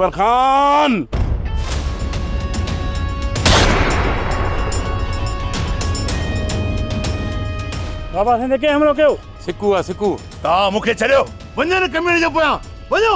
जबर खान। बाबा से देखे हम लोग क्यों सिक्कू आहे सिक्कू। तव्हां मूंखे छॾियो, वञो न कमीणे जो पोयां, वञो।